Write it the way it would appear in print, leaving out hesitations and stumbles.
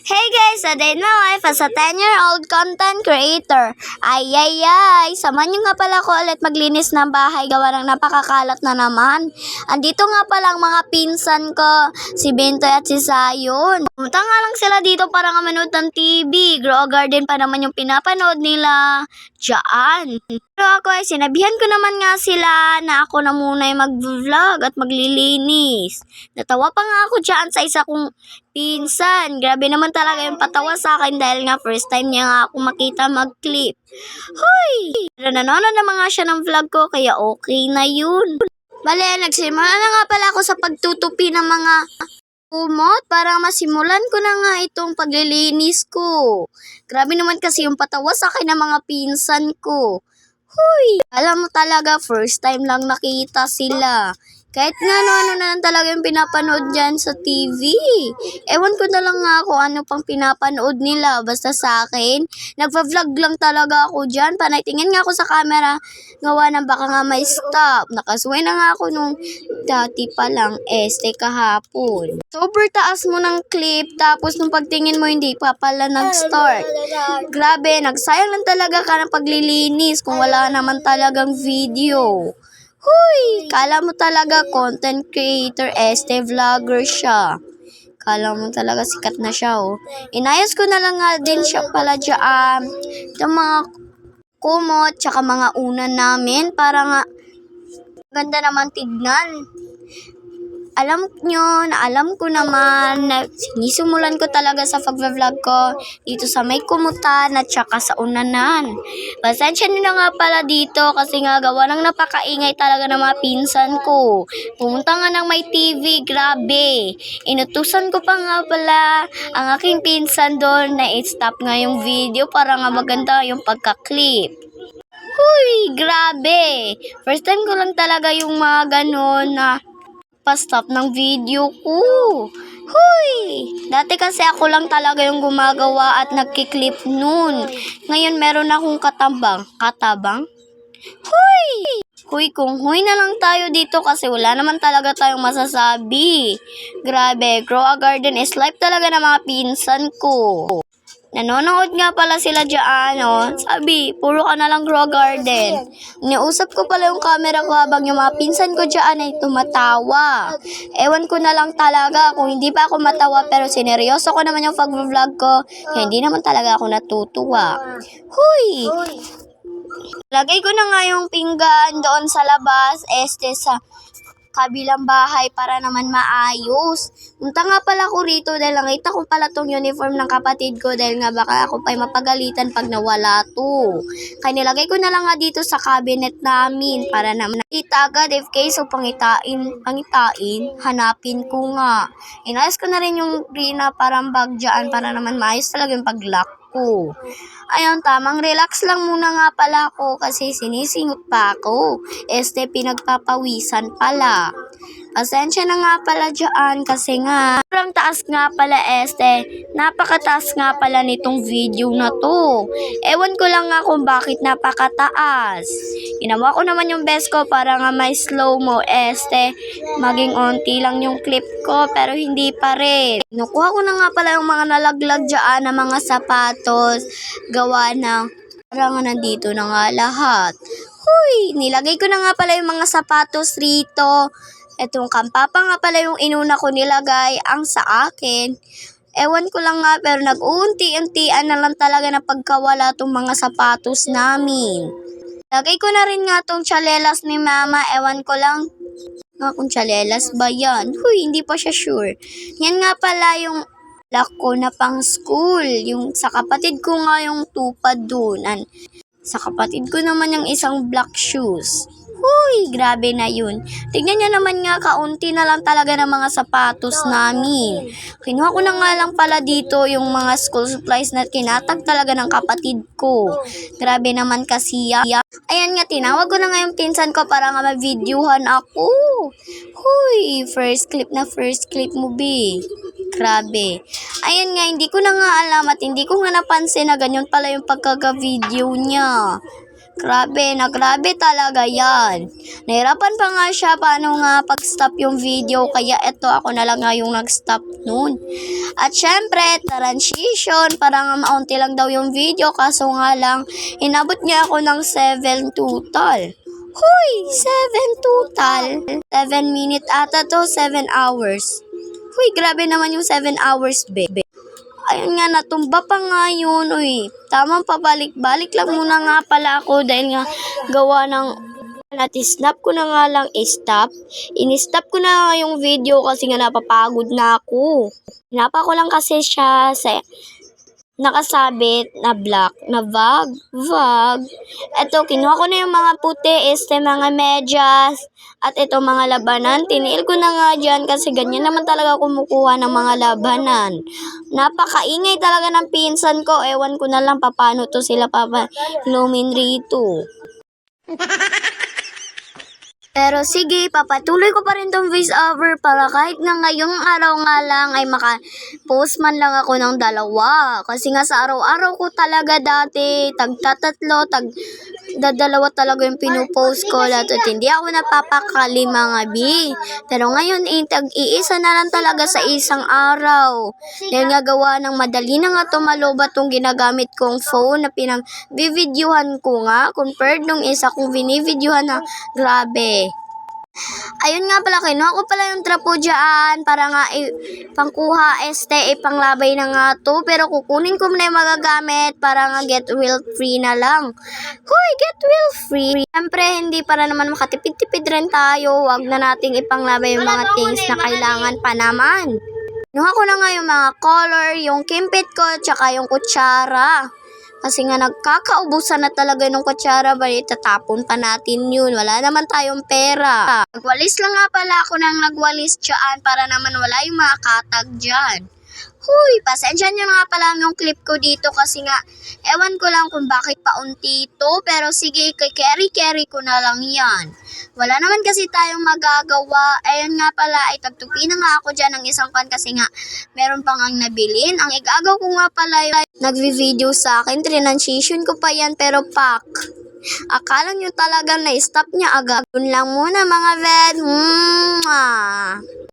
Hey guys, a day in my life as a 10-year-old content creator. Ay, samahan nyo nga pala ko ulit maglinis ng bahay gawa ng napakakalat na naman. Andito nga pala ang mga pinsan ko, si Bintoy at si Sayon. Pumunta nga lang sila dito para nga manood ng TV. Grow Garden pa naman yung pinapanood nila dyan. Pero ako ay sinabihan ko naman nga sila na ako na muna yung mag-vlog at maglilinis. Natawa pa nga ako dyan sa isa kong pinsan. Grabe naman talaga yung patawa sa akin dahil nga first time niya nga ako makita mag-clip. Hoy! Pero nanonood naman nga siya ng vlog ko kaya okay na yun. Bale, nagsimula na nga pala ako sa pagtutupi ng mga kumot para masimulan ko na nga itong paglilinis ko. Grabe naman kasi yung patawa sa akin ng mga pinsan ko. Hoy! Alam mo talaga, first time lang nakita sila. Kahit nga ano na lang talaga yung pinapanood dyan sa TV. Ewan ko na lang nga kung ano pang pinapanood nila. Basta sa akin, nagpa-vlog lang talaga ako dyan. Panay-tingin nga ako sa camera. Gawa ng baka nga may stop. Nakasway na nga ako nung dati pa lang, kahapon. Super taas mo ng clip. Tapos nung pagtingin mo, hindi pa pala nag-start. Grabe, nagsayang lang talaga ka ng paglilinis kung wala naman talagang video. Huy! Kala mo talaga content creator, vlogger siya. Kala mo talaga sikat na siya, oh. Inayos ko na lang nga din siya pala dyan. Itong mga kumot, tsaka mga unan namin, para nga ganda naman tignan. Alam nyo, na alam ko naman na sinisimulan ko talaga sa pag-vlog ko dito sa may kumutan at saka sa unanan. Pasensya nyo na nga pala dito kasi nga gawa ng napakaingay talaga ng mga pinsan ko. Pumunta nga ng may TV, grabe. Inutusan ko pa nga pala ang aking pinsan doon na i-stop nga yung video para nga maganda yung pagka-clip. Huy, grabe. First time ko lang talaga yung mga ganon na pa-stop ng video ko. Huy! Dati kasi ako lang talaga yung gumagawa at nagkiklip nun. Ngayon meron akong katabang. Katabang? Huy! Huy, kung huy na lang tayo dito kasi wala naman talaga tayong masasabi. Grabe, Grow a Garden is life talaga ng mga pinsan ko. Nanonood nga pala sila dyan, oh. Sabi, puro ka na lang Grow Garden. Niusap ko pala yung camera ko habang yung mga pinsan ko dyan ay tumatawa. Ewan ko na lang talaga kung hindi pa ako matawa pero sineryoso ko naman yung pag-vlog ko kaya hindi naman talaga ako natutuwa. Huy! Lagay ko na nga yung pinggan doon sa labas, sa kabilang bahay para naman maayos. Punta nga pala ko rito dahil nakita ko pala tong uniform ng kapatid ko dahil nga baka ako pa'y mapagalitan pag nawala to. Kaya nilagay ko na lang nga dito sa cabinet namin para naman nakita agad if case o pangitain, hanapin ko nga. Inayos ko na rin yung green na parang bag dyan para naman maayos talaga yung pag-lock ko. Ayun, tamang relax lang muna nga pala ako kasi sinisingot pa ako. Pinagpapawisan pala. Pasensya na nga pala dyan kasi nga sobrang taas nga pala napakataas nga pala nitong video na to. Ewan ko lang nga kung bakit napakataas. Ginawa ko naman yung best ko para nga may slow mo maging onti lang yung clip ko pero hindi pa rin. Nakuha ko na nga pala yung mga nalaglag dyan na mga sapatos gawa ng parang nandito na nga lahat. Huy! Nilagay ko na nga pala yung mga sapatos rito. Etong kampapa nga pala yung inuna ko nilagay ang sa akin. Ewan ko lang nga pero nag-uunti-untian na lang talaga na pagkawala tong mga sapatos namin. Lagay ko na rin nga tong tsalelas ni mama. Ewan ko lang nga kung tsalelas ba yan. Huy, hindi pa siya sure. Yan nga pala yung black ko na pang school. Yung sa kapatid ko nga yung tupad dun. Sa kapatid ko naman yung isang black shoes. Huy, grabe na yun. Tignan nyo naman nga, kaunti na lang talaga ng mga sapatos namin. Kinuha ko na nga lang pala dito yung mga school supplies na kinatag talaga ng kapatid ko. Grabe naman kasi yan. Ayan nga, tinawag ko na nga yung pinsan ko para nga ma-videohan ako. Huy, first clip mo, be. Grabe. Ayan nga, hindi ko na nga alam at hindi ko nga napansin na ganyan pala yung pagkaka-video niya. Grabe na grabe talaga yan. Nahirapan pa nga siya paano nga pag-stop yung video, kaya eto ako na lang nga yung nag-stop nun. At syempre, transition, parang maunti lang daw yung video, kaso nga lang, inabot niya ako ng 7 total. Huy! 7 total. 7 minute ata to, 7 hours. Huy, grabe naman yung 7 hours, be. Ayun nga, natumba pa nga yun. Uy, tamang pabalik-balik lang muna nga pala ako dahil nga gawa ng snap ko na nga lang stop. In-stop ko na nga yung video kasi nga napapagod na ako. Hinapa ko lang kasi siya sa nakasabit na black na vag. Eto, kinuha ko na yung mga puti, mga medyas, at ito mga labanan. Tiniil ko na nga dyan kasi ganyan naman talaga kumukuha ng mga labanan. Napakaingay talaga ng pinsan ko. Ewan ko na lang paano to sila papalumin rito. Pero sige, papatuloy ko pa rin tong voiceover para kahit nga ngayong araw nga lang ay maka-post man lang ako ng 2. Kasi nga sa araw-araw ko talaga dati, tagtatatlo, dadalawa talaga yung pinupost ko. At hindi ako napapakali mga bi. Pero ngayon, tag-iisa na lang talaga sa isang araw. Dahil nga gawa ng madali na nga tumaloba tong ginagamit kong phone na pinag-videohan ko nga compared nung isa kong binivideohan na grabe. Ayun nga pala, kinuha ko pala yung trapo dyan para nga pangkuha panglabay na nga to. Pero kukunin ko na yung magagamit para nga get wheel free na lang. Hoy, get wheel free! Siyempre, hindi para naman makatipid-tipid rin tayo. Huwag na nating ipanglabay yung mga things na kailangan pa naman. Kinuha ko na nga yung mga color, yung kimpit ko, tsaka yung kutsara. Kasi nga nagkakaubusan na talaga ng kutsara, bali tatapon pa natin yun. Wala naman tayong pera. Nagwalis lang nga pala ako ng nagwalis dyan para naman wala yung mga katag dyan. Huy, pasensya nyo nga pala yung clip ko dito kasi nga, ewan ko lang kung bakit paunti ito, pero sige, carry ko na lang yan. Wala naman kasi tayong magagawa. Ayun nga pala, ay tagtupi na nga ako dyan ng isang pan kasi nga, meron pang ang nabilin. Ang igagaw ko nga pala yung nagvi-video sa akin, transition ko pa yan, pero pak. Akala nyo talaga na-stop niya agad. Yun lang muna mga ved.